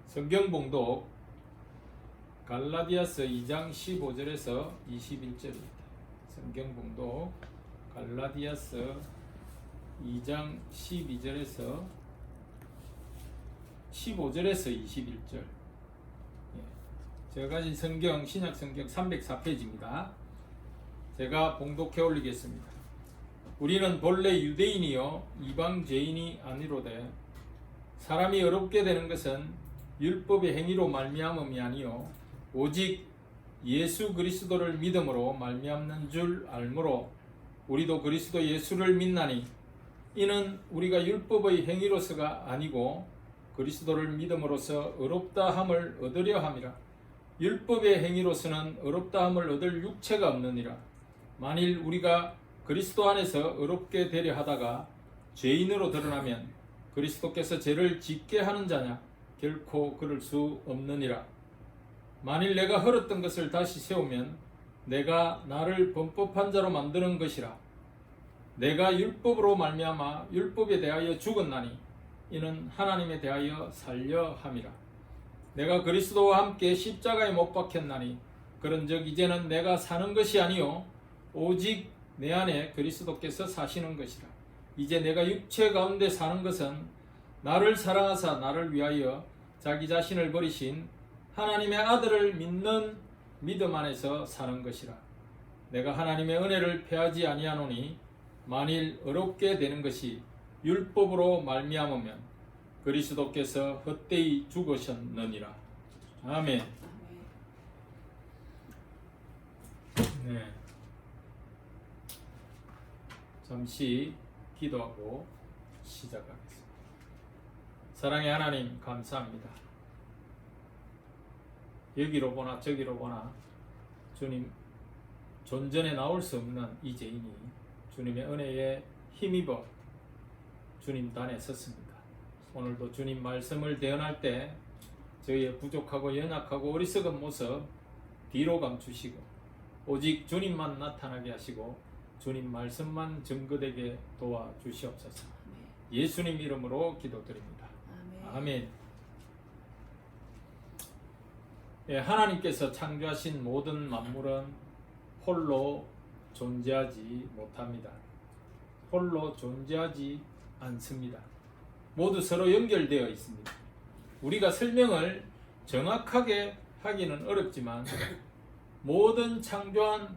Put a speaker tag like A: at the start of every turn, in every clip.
A: 성경 봉독 갈라디아서 2장 15절에서 21절입니다. 성경 봉독 갈라디아서 2장 12절에서 15절에서 21절. 제가 가진 성경 신약 성경 304페이지입니다. 제가 봉독해 올리겠습니다. 우리는 본래 유대인이요 이방 죄인이 아니로되 사람이 어렵게 되는 것은 율법의 행위로 말미암음이 아니요 오직 예수 그리스도를 믿음으로 말미암는 줄 알므로 우리도 그리스도 예수를 믿나니 이는 우리가 율법의 행위로서가 아니고 그리스도를 믿음으로써 의롭다함을 얻으려 함이라. 율법의 행위로서는 의롭다함을 얻을 육체가 없느니라. 만일 우리가 그리스도 안에서 의롭게 되려 하다가 죄인으로 드러나면 그리스도께서 죄를 짓게 하는 자냐? 결코 그럴 수 없느니라. 만일 내가 헐었던 것을 다시 세우면 내가 나를 범법한 자로 만드는 것이라. 내가 율법으로 말미암아 율법에 대하여 죽었나니 이는 하나님에 대하여 살려 함이라. 내가 그리스도와 함께 십자가에 못 박혔나니 그런즉 이제는 내가 사는 것이 아니요 오직 내 안에 그리스도께서 사시는 것이라. 이제 내가 육체 가운데 사는 것은 나를 사랑하사 나를 위하여 자기 자신을 버리신 하나님의 아들을 믿는 믿음 안에서 사는 것이라. 내가 하나님의 은혜를 패하지 아니하노니 만일 어렵게 되는 것이 율법으로 말미암으면 그리스도께서 헛되이 죽으셨느니라. 아멘. 네. 잠시 기도하고 시작하겠습니다. 사랑의 하나님 감사합니다. 여기로 보나 저기로 보나 주님 존전에 나올 수 없는 이 죄인이 주님의 은혜에 힘입어 주님 단에 섰습니다. 오늘도 주님 말씀을 대언할 때 저희의 부족하고 연약하고 어리석은 모습 뒤로 감추시고 오직 주님만 나타나게 하시고 주님 말씀만 증거되게 도와주시옵소서. 예수님 이름으로 기도드립니다. 아멘. 하나님께서 창조하신 모든 만물은 홀로 존재하지 못합니다. 홀로 존재하지 않습니다. 모두 서로 연결되어 있습니다. 우리가 설명을 정확하게 하기는 어렵지만 모든 창조한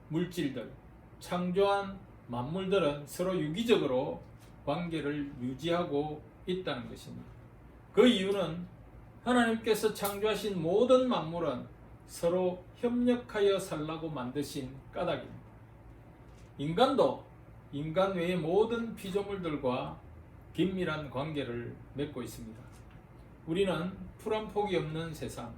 A: 물질들, 창조한 만물들은 서로 유기적으로 관계를 유지하고 있다는 것입니다. 그 이유는 하나님께서 창조하신 모든 만물은 서로 협력하여 살라고 만드신 까닭입니다. 인간도 인간 외의 모든 피조물들과 긴밀한 관계를 맺고 있습니다. 우리는 풀 한 폭이 없는 세상,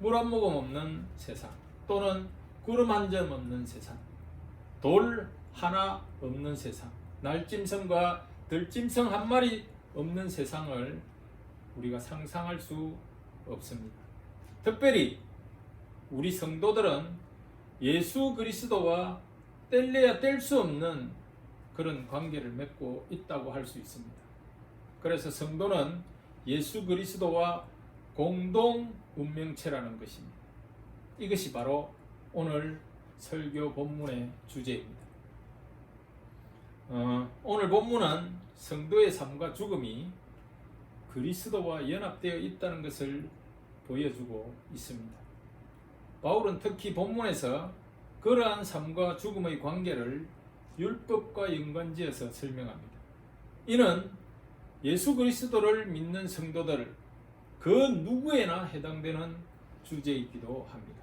A: 물 한 모금 없는 세상, 또는 구름 한 점 없는 세상, 돌 하나 없는 세상, 날짐승과 들짐승 한 마리 없는 세상을 우리가 상상할 수 없습니다. 특별히 우리 성도들은 예수 그리스도와 뗄래야 뗄 수 없는 그런 관계를 맺고 있다고 할 수 있습니다. 그래서 성도는 예수 그리스도와 공동 운명체라는 것입니다. 이것이 바로 오늘 설교 본문의 주제입니다. 오늘 본문은 성도의 삶과 죽음이 그리스도와 연합되어 있다는 것을 보여주고 있습니다. 바울은 특히 본문에서 그러한 삶과 죽음의 관계를 율법과 연관지어서 설명합니다. 이는 예수 그리스도를 믿는 성도들 그 누구에나 해당되는 주제이기도 합니다.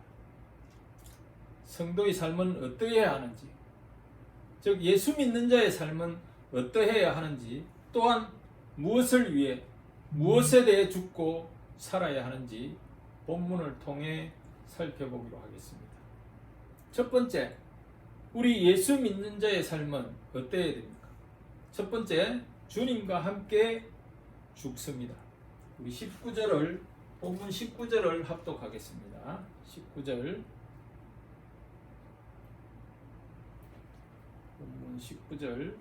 A: 성도의 삶은 어떠해야 하는지, 즉 예수 믿는 자의 삶은 어떠해야 하는지, 또한 무엇을 위해 무엇에 대해 죽고 살아야 하는지 본문을 통해 살펴보기로 하겠습니다. 첫 번째, 우리 예수 믿는 자의 삶은 어떠해야 됩니까? 첫 번째, 주님과 함께 죽습니다. 우리 19절을 본문 19절을 합독하겠습니다. 19절 본문 19절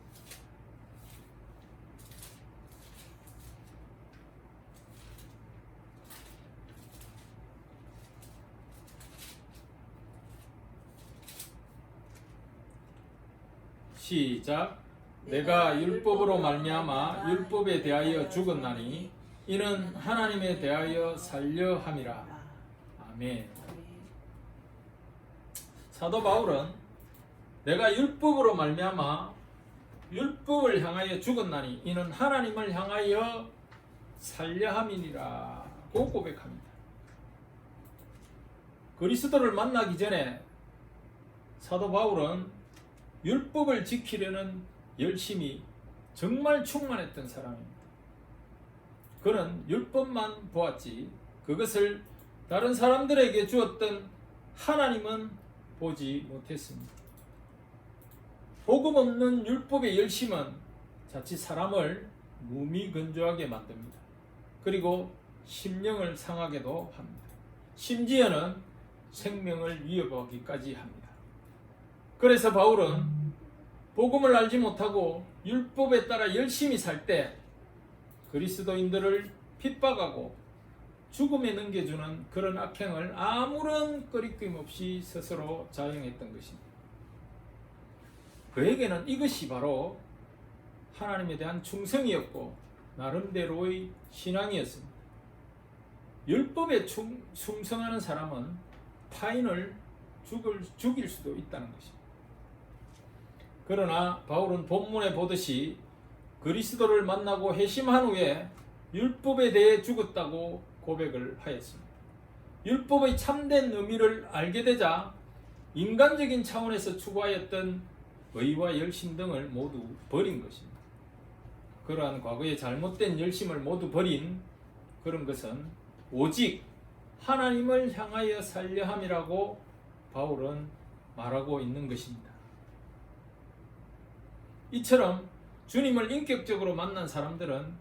A: 시작. 내가 율법으로 말미암아 율법에 대하여 죽었나니 이는 하나님에 대하여 살려 함이라. 아멘. 사도 바울은 내가 율법으로 말미암아 율법을 향하여 죽었나니 이는 하나님을 향하여 살려 함이니라고 고백합니다. 그리스도를 만나기 전에 사도 바울은 율법을 지키려는 열심이 정말 충만했던 사람입니다. 그는 율법만 보았지 그것을 다른 사람들에게 주었던 하나님은 보지 못했습니다. 복음 없는 율법의 열심은 자칫 사람을 무미건조하게 만듭니다. 그리고 심령을 상하게도 합니다. 심지어는 생명을 위협하기까지 합니다. 그래서 바울은 복음을 알지 못하고 율법에 따라 열심히 살 때 그리스도인들을 핍박하고 죽음에 넘겨주는 그런 악행을 아무런 꺼리낌 없이 스스로 자행했던 것입니다. 그에게는 이것이 바로 하나님에 대한 충성이었고 나름대로의 신앙이었습니다. 율법에 충성하는 사람은 타인을 죽일 수도 있다는 것입니다. 그러나 바울은 본문에 보듯이 그리스도를 만나고 회심한 후에 율법에 대해 죽었다고 고백을 하였습니다. 율법의 참된 의미를 알게 되자 인간적인 차원에서 추구하였던 의와 열심 등을 모두 버린 것입니다. 그러한 과거의 잘못된 열심을 모두 버린 그런 것은 오직 하나님을 향하여 살려 함이라고 바울은 말하고 있는 것입니다. 이처럼 주님을 인격적으로 만난 사람들은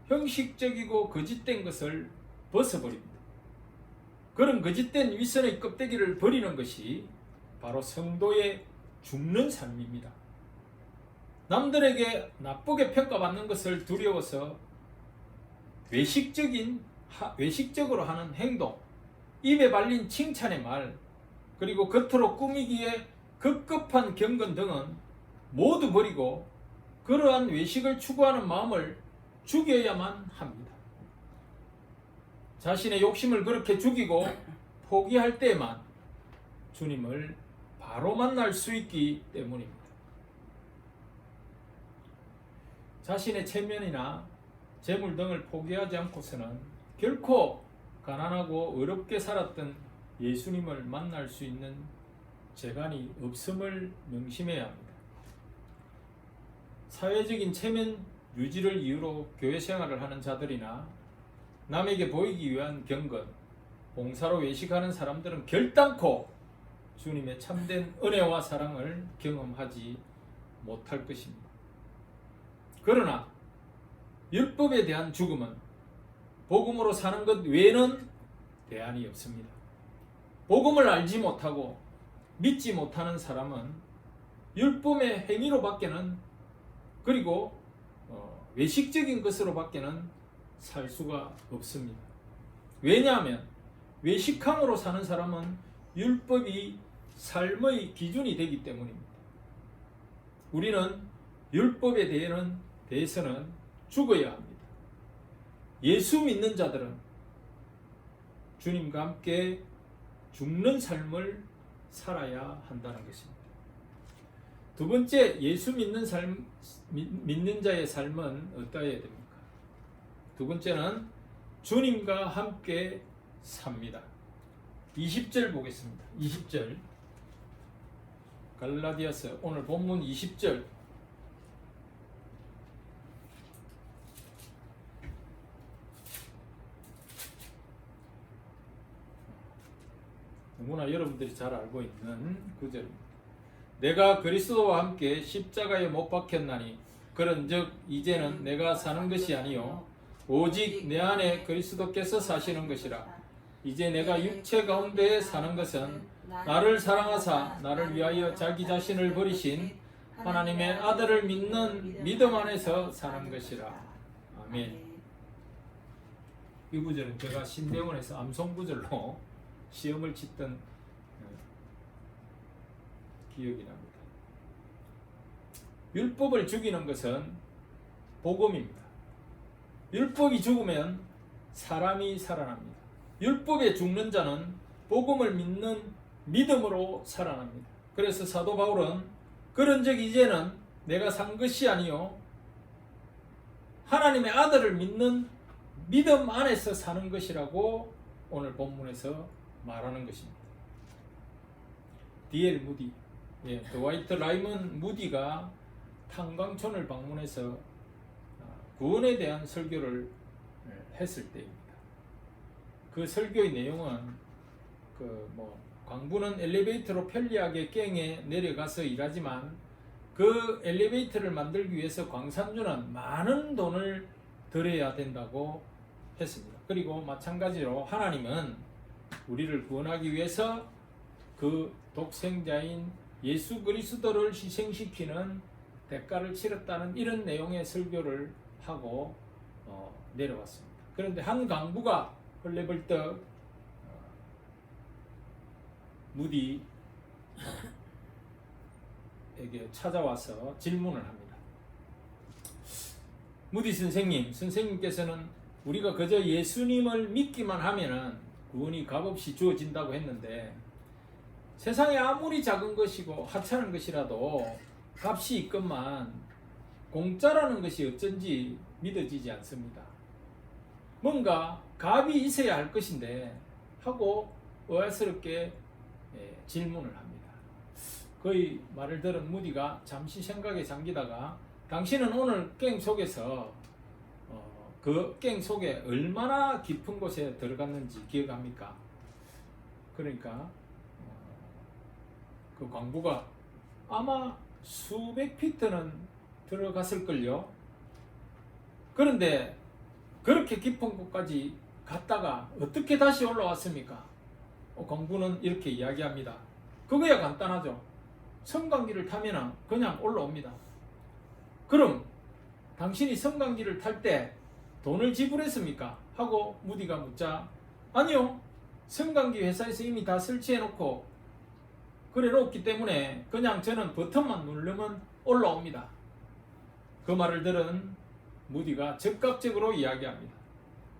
A: 형식적이고 거짓된 것을 벗어버립니다. 그런 거짓된 위선의 껍데기를 버리는 것이 바로 성도의 죽는 삶입니다. 남들에게 나쁘게 평가받는 것을 두려워서 외식적으로 하는 행동, 입에 발린 칭찬의 말, 그리고 겉으로 꾸미기에 급급한 경건 등은 모두 버리고 그러한 외식을 추구하는 마음을 죽여야만 합니다. 자신의 욕심을 그렇게 죽이고 포기할 때만 주님을 바로 만날 수 있기 때문입니다. 자신의 체면이나 재물 등을 포기하지 않고서는 결코 가난하고 어렵게 살았던 예수님을 만날 수 있는 재간이 없음을 명심해야 합니다. 사회적인 체면 유지를 이유로 교회 생활을 하는 자들이나 남에게 보이기 위한 경건, 봉사로 외식하는 사람들은 결단코 주님의 참된 은혜와 사랑을 경험하지 못할 것입니다. 그러나 율법에 대한 죽음은 복음으로 사는 것 외에는 대안이 없습니다. 복음을 알지 못하고 믿지 못하는 사람은 율법의 행위로 밖에는 그리고 외식적인 것으로 밖에는 살 수가 없습니다. 왜냐하면 외식함으로 사는 사람은 율법이 삶의 기준이 되기 때문입니다. 우리는 율법에 대해서는 죽어야 합니다. 예수 믿는 자들은 주님과 함께 죽는 삶을 살아야 한다는 것입니다. 두 번째, 예수 믿는 자의 삶은 어떠해야 됩니까? 두 번째는 주님과 함께 삽니다. 20절 보겠습니다. 20절 갈라디아서 오늘 본문 20절 너무나 여러분들이 잘 알고 있는 구절입니다. 내가 그리스도와 함께 십자가에 못 박혔나니 그런즉 이제는 내가 사는 것이 아니요 오직 내 안에 그리스도께서 사시는 것이라. 이제 내가 육체 가운데 사는 것은 나를 사랑하사 나를 위하여 자기 자신을 버리신 하나님의 아들을 믿는 믿음 안에서 사는 것이라. 아멘. 이 구절은 제가 신대원에서 암송구절로 시험을 치던 기억이 납니다. 율법을 죽이는 것은 복음입니다. 율법이 죽으면 사람이 살아납니다. 율법에 죽는 자는 복음을 믿는 믿음으로 살아납니다. 그래서 사도 바울은 그런즉 이제는 내가 산 것이 아니요 하나님의 아들을 믿는 믿음 안에서 사는 것이라고 오늘 본문에서 말하는 것입니다. D.L. 무디, 드와이트 라이먼 무디가 탄광촌을 방문해서 구원에 대한 설교를 했을 때입니다. 그 설교의 내용은 광부는 엘리베이터로 편리하게 갱에 내려가서 일하지만 그 엘리베이터를 만들기 위해서 광산주는 많은 돈을 들여야 된다고 했습니다. 그리고 마찬가지로 하나님은 우리를 구원하기 위해서 그 독생자인 예수 그리스도를 희생시키는 대가를 치렀다는 이런 내용의 설교를 하고 내려왔습니다. 그런데 한 강부가 헐레벌떡 무디에게 찾아와서 질문을 합니다. 무디 선생님께서는 우리가 그저 예수님을 믿기만 하면은 구원이 값없이 주어진다고 했는데 세상에 아무리 작은 것이고 하찮은 것이라도 값이 있건만 공짜라는 것이 어쩐지 믿어지지 않습니다. 뭔가 값이 있어야 할 것인데 하고 의아스럽게 질문을 합니다. 그의 말을 들은 무디가 잠시 생각에 잠기다가 당신은 오늘 갱 속에서 그 갱 속에 얼마나 깊은 곳에 들어갔는지 기억합니까? 그러니까 그 광부가 아마 수백 피트는 들어갔을걸요. 그런데 그렇게 깊은 곳까지 갔다가 어떻게 다시 올라왔습니까? 광부는 이렇게 이야기합니다. 그거야 간단하죠. 성강기를 타면 그냥 올라옵니다. 그럼 당신이 성강기를 탈 때 돈을 지불했습니까? 하고 무디가 묻자 아니요. 성강기 회사에서 이미 다 설치해 놓고 그래 놓기 때문에 그냥 저는 버튼만 누르면 올라옵니다. 그 말을 들은 무디가 즉각적으로 이야기합니다.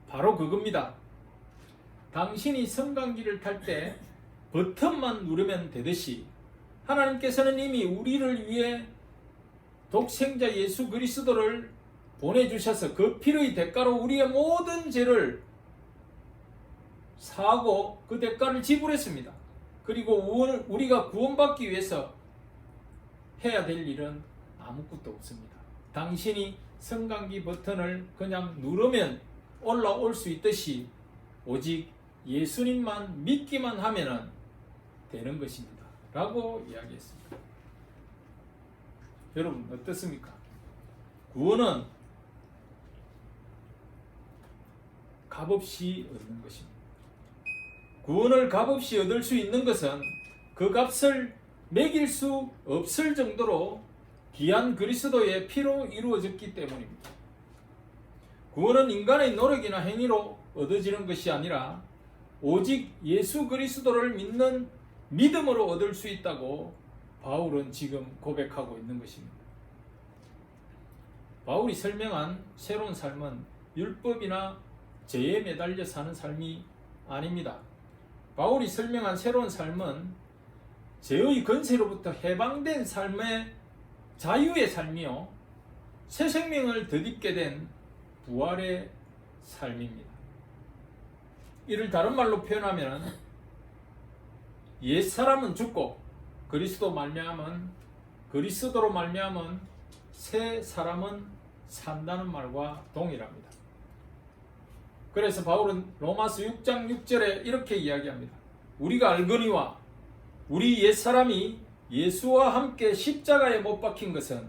A: 바로 그겁니다. 당신이 성강기를 탈 때 버튼만 누르면 되듯이 하나님께서는 이미 우리를 위해 독생자 예수 그리스도를 보내주셔서 그 피의 대가로 우리의 모든 죄를 사고 그 대가를 지불했습니다. 그리고 우리가 구원받기 위해서 해야 될 일은 아무것도 없습니다. 당신이 성강기 버튼을 그냥 누르면 올라올 수 있듯이 오직 예수님만 믿기만 하면 되는 것입니다. 라고 이야기했습니다. 여러분 어떻습니까? 구원은 값없이 얻는 것입니다. 구원을 값없이 얻을 수 있는 것은 그 값을 매길 수 없을 정도로 귀한 그리스도의 피로 이루어졌기 때문입니다. 구원은 인간의 노력이나 행위로 얻어지는 것이 아니라 오직 예수 그리스도를 믿는 믿음으로 얻을 수 있다고 바울은 지금 고백하고 있는 것입니다. 바울이 설명한 새로운 삶은 율법이나 죄에 매달려 사는 삶이 아닙니다. 바울이 설명한 새로운 삶은 죄의 권세로부터 해방된 삶의 자유의 삶이요 새 생명을 덧입게 된 부활의 삶입니다. 이를 다른 말로 표현하면 옛사람은 죽고 그리스도로 말미암은 새 사람은 산다는 말과 동일합니다. 그래서 바울은 로마서 6장 6절에 이렇게 이야기합니다. 우리가 알거니와 우리 옛사람이 예수와 함께 십자가에 못 박힌 것은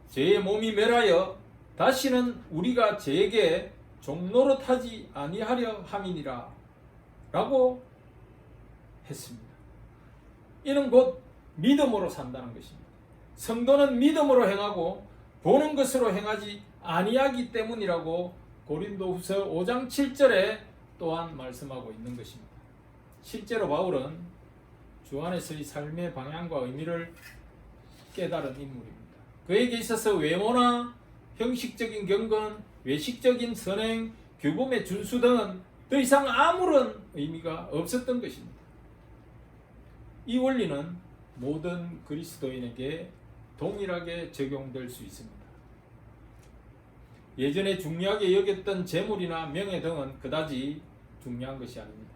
A: 죄의 몸이 멸하여 다시는 우리가 죄에게 종노릇하지 아니하려 함이니라 라고 했습니다. 이는 곧 믿음으로 산다는 것입니다. 성도는 믿음으로 행하고 보는 것으로 행하지 아니하기 때문이라고 고린도후서 5장 7절에 또한 말씀하고 있는 것입니다. 실제로 바울은 주 안에서의 삶의 방향과 의미를 깨달은 인물입니다. 그에게 있어서 외모나 형식적인 경건, 외식적인 선행, 규범의 준수 등은 더 이상 아무런 의미가 없었던 것입니다. 이 원리는 모든 그리스도인에게 동일하게 적용될 수 있습니다. 예전에 중요하게 여겼던 재물이나 명예 등은 그다지 중요한 것이 아닙니다.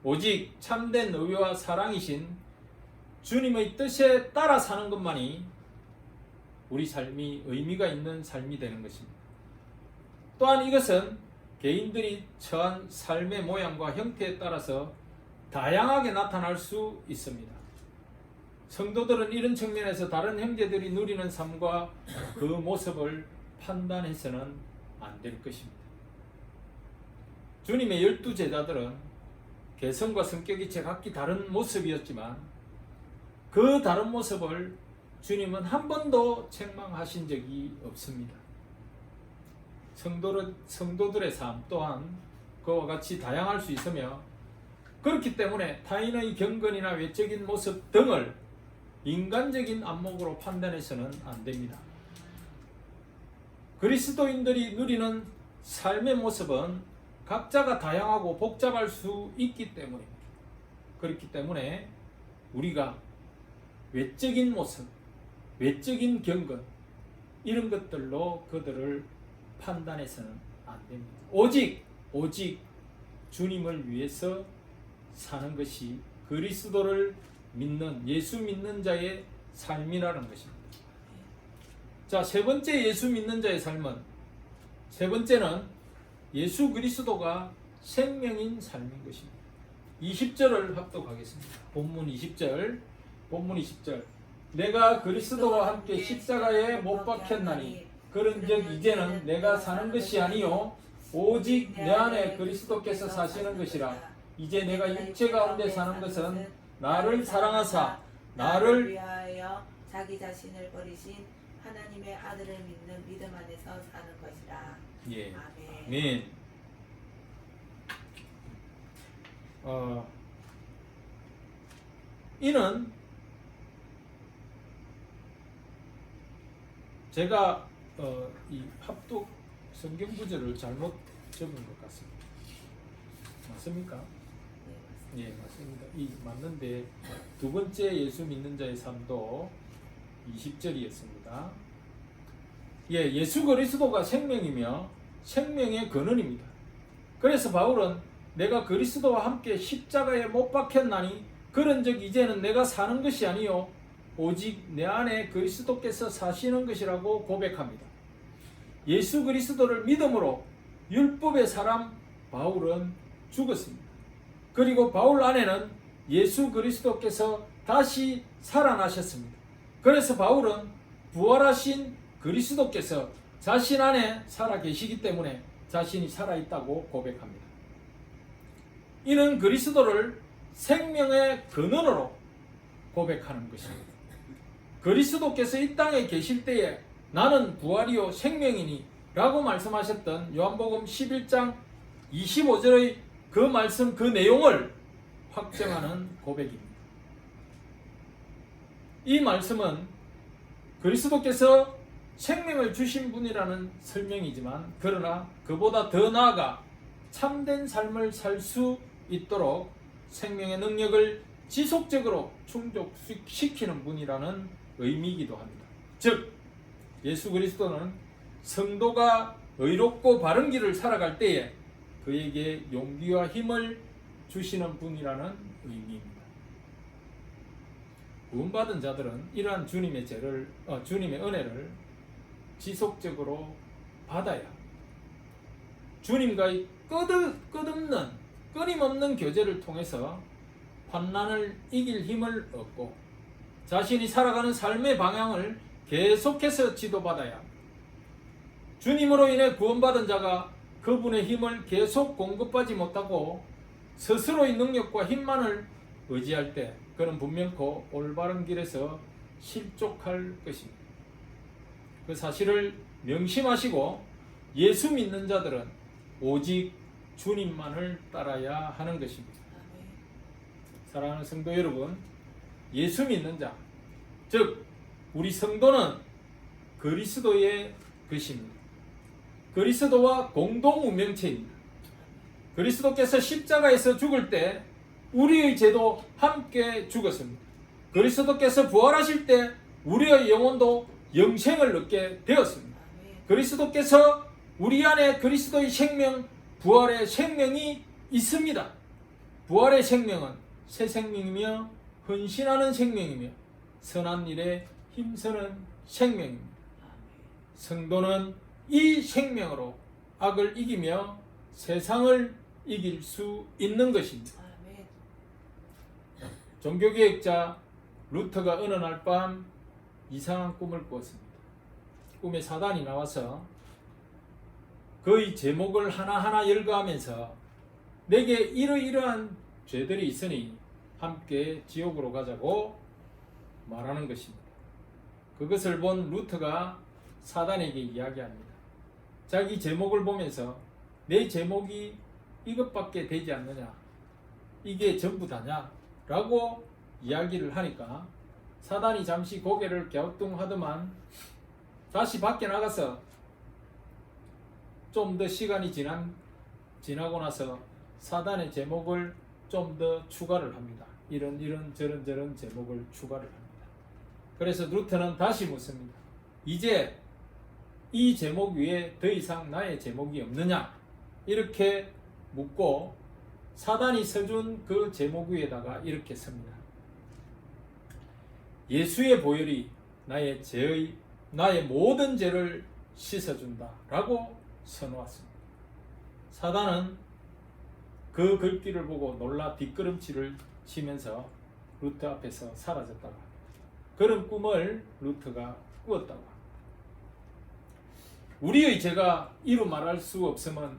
A: 오직 참된 의와 사랑이신 주님의 뜻에 따라 사는 것만이 우리 삶이 의미가 있는 삶이 되는 것입니다. 또한 이것은 개인들이 처한 삶의 모양과 형태에 따라서 다양하게 나타날 수 있습니다. 성도들은 이런 측면에서 다른 형제들이 누리는 삶과 그 모습을 판단해서는 안 될 것입니다. 주님의 12 제자들은 개성과 성격이 각기 다른 모습이었지만 그 다른 모습을 주님은 한 번도 책망하신 적이 없습니다. 성도들의 삶 또한 그와 같이 다양할 수 있으며 그렇기 때문에 타인의 경건이나 외적인 모습 등을 인간적인 안목으로 판단해서는 안 됩니다. 그리스도인들이 누리는 삶의 모습은 각자가 다양하고 복잡할 수 있기 때문입니다. 그렇기 때문에 우리가 외적인 모습, 외적인 경건 이런 것들로 그들을 판단해서는 안 됩니다. 오직 주님을 위해서 사는 것이 그리스도를 믿는 예수 믿는 자의 삶이라는 것입니다. 자, 세 번째 예수 믿는 자의 삶은 세 번째는 예수 그리스도가 생명인 삶인 것입니다. 20절을 합독하겠습니다. 본문 20절. 내가 그리스도와 함께 십자가에 못 박혔나니 그런즉 이제는 내가 사는 것이 아니요 오직 내 안에 그리스도께서 사시는 것이라. 이제 내가 육체 가운데 사는 것은 나를 사랑하사 나를
B: 위하여 자기 자신을 버리신 하나님의 아들을 믿는 믿음 안에서 사는 것이라.
A: 예.
B: 아멘.
A: 이는 제가 이 합독 성경 구절을 잘못 적은 것 같습니다. 맞습니까? 예, 맞습니다. 이 맞는데 두 번째 예수 믿는 자의 삶도 20절이었습니다. 예, 예수 그리스도가 생명이며 생명의 근원입니다. 그래서 바울은 내가 그리스도와 함께 십자가에 못 박혔나니 그런즉 이제는 내가 사는 것이 아니요 오직 내 안에 그리스도께서 사시는 것이라고 고백합니다. 예수 그리스도를 믿음으로 율법의 사람 바울은 죽었습니다. 그리고 바울 안에는 예수 그리스도께서 다시 살아나셨습니다. 그래서 바울은 부활하신 그리스도께서 자신 안에 살아 계시기 때문에 자신이 살아있다고 고백합니다. 이는 그리스도를 생명의 근원으로 고백하는 것입니다. 그리스도께서 이 땅에 계실 때에 나는 부활이요 생명이니 라고 말씀하셨던 요한복음 11장 25절의 그 말씀 그 내용을 확정하는 고백입니다. 이 말씀은 그리스도께서 생명을 주신 분이라는 설명이지만 그러나 그보다 더 나아가 참된 삶을 살 수 있도록 생명의 능력을 지속적으로 충족시키는 분이라는 의미이기도 합니다. 즉 예수 그리스도는 성도가 의롭고 바른 길을 살아갈 때에 그에게 용기와 힘을 주시는 분이라는 의미입니다. 구원받은 자들은 이러한 주님의 은혜를 지속적으로 받아야 합니다. 주님과의 끊임없는 교제를 통해서 환난을 이길 힘을 얻고 자신이 살아가는 삶의 방향을 계속해서 지도받아야 합니다. 주님으로 인해 구원받은 자가 그분의 힘을 계속 공급하지 못하고 스스로의 능력과 힘만을 의지할 때 그는 분명코 올바른 길에서 실족할 것입니다. 그 사실을 명심하시고 예수 믿는 자들은 오직 주님만을 따라야 하는 것입니다. 사랑하는 성도 여러분, 예수 믿는 자, 즉 우리 성도는 그리스도의 것입니다. 그리스도와 공동 운명체입니다. 그리스도께서 십자가에서 죽을 때 우리의 죄도 함께 죽었습니다. 그리스도께서 부활하실 때 우리의 영혼도 영생을 얻게 되었습니다. 그리스도께서 우리 안에 그리스도의 생명, 부활의 생명이 있습니다. 부활의 생명은 새 생명이며 헌신하는 생명이며 선한 일에 힘쓰는 생명입니다. 성도는 이 생명으로 악을 이기며 세상을 이길 수 있는 것입니다. 종교개혁자 루터가 어느 날 밤 이상한 꿈을 꾸었습니다. 꿈에 사단이 나와서 그의 제목을 하나하나 열거하면서 내게 이러이러한 죄들이 있으니 함께 지옥으로 가자고 말하는 것입니다. 그것을 본 루터가 사단에게 이야기합니다. 자기 제목을 보면서 내 제목이 이것밖에 되지 않느냐, 이게 전부 다냐 라고 이야기를 하니까 사단이 잠시 고개를 갸우뚱하더만 다시 밖에 나가서 좀 더 시간이 지나고 나서 사단의 제목을 좀 더 추가를 합니다. 이런 저런 제목을 추가를 합니다. 그래서 루터는 다시 묻습니다. 이제 이 제목 위에 더 이상 나의 제목이 없느냐? 이렇게 묻고 사단이 써준 그 제목 위에다가 이렇게 씁니다. 예수의 보혈이 나의 모든 죄를 씻어준다 라고 써놓았습니다. 사단은 그 글귀를 보고 놀라 뒷걸음질을 치면서 루터 앞에서 사라졌다고 합니다. 그런 꿈을 루터가 꾸었다고 합니다. 우리의 죄가 이루 말할 수 없음은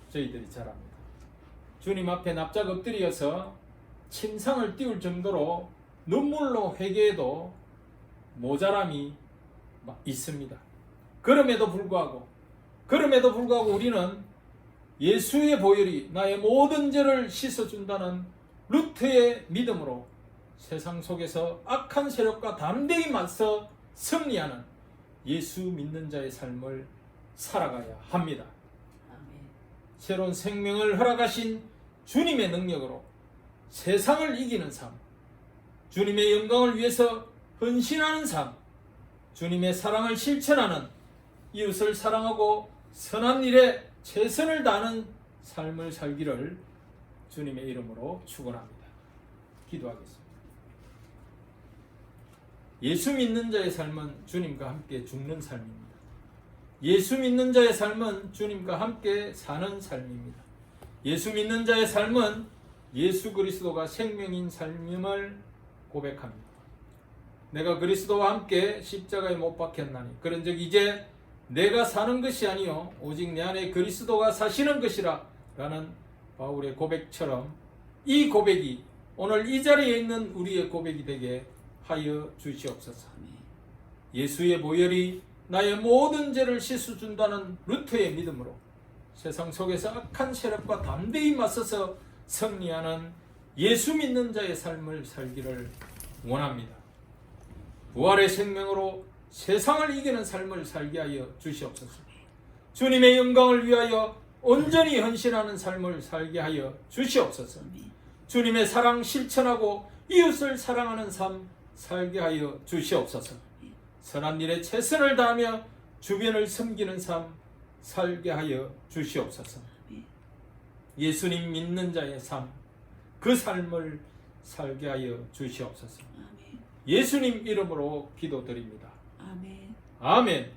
A: 저희들이 잘 압니다. 주님 앞에 납작 엎드려서 침상을 띄울 정도로 눈물로 회개해도 모자람이 있습니다. 그럼에도 불구하고 우리는 예수의 보혈이 나의 모든 죄를 씻어준다는 루터의 믿음으로 세상 속에서 악한 세력과 담대히 맞서 승리하는 예수 믿는 자의 삶을 살아가야 합니다. 새로운 생명을 허락하신 주님의 능력으로 세상을 이기는 삶, 주님의 영광을 위해서 헌신하는 삶, 주님의 사랑을 실천하는, 이웃을 사랑하고 선한 일에 최선을 다하는 삶을 살기를 주님의 이름으로 축원합니다. 기도하겠습니다. 예수 믿는 자의 삶은 주님과 함께 죽는 삶입니다. 예수 믿는 자의 삶은 주님과 함께 사는 삶입니다. 예수 믿는 자의 삶은 예수 그리스도가 생명인 삶임을 고백합니다. 내가 그리스도와 함께 십자가에 못 박혔나니 그런즉 이제 내가 사는 것이 아니요 오직 내 안에 그리스도가 사시는 것이라 라는 바울의 고백처럼 이 고백이 오늘 이 자리에 있는 우리의 고백이 되게 하여 주시옵소서. 예수의 보혈이 나의 모든 죄를 씻어준다는 루터의 믿음으로 세상 속에서 악한 세력과 담대히 맞서서 승리하는 예수 믿는 자의 삶을 살기를 원합니다. 부활의 생명으로 세상을 이기는 삶을 살게 하여 주시옵소서. 주님의 영광을 위하여 온전히 헌신하는 삶을 살게 하여 주시옵소서. 주님의 사랑 실천하고 이웃을 사랑하는 삶 살게 하여 주시옵소서. 선한 일에 최선을 다하며 주변을 섬기는 삶 살게 하여 주시옵소서. 예수님 믿는 자의 삶, 그 삶을 살게 하여 주시옵소서. 예수님 이름으로 기도드립니다.
B: 아멘.
A: 아멘.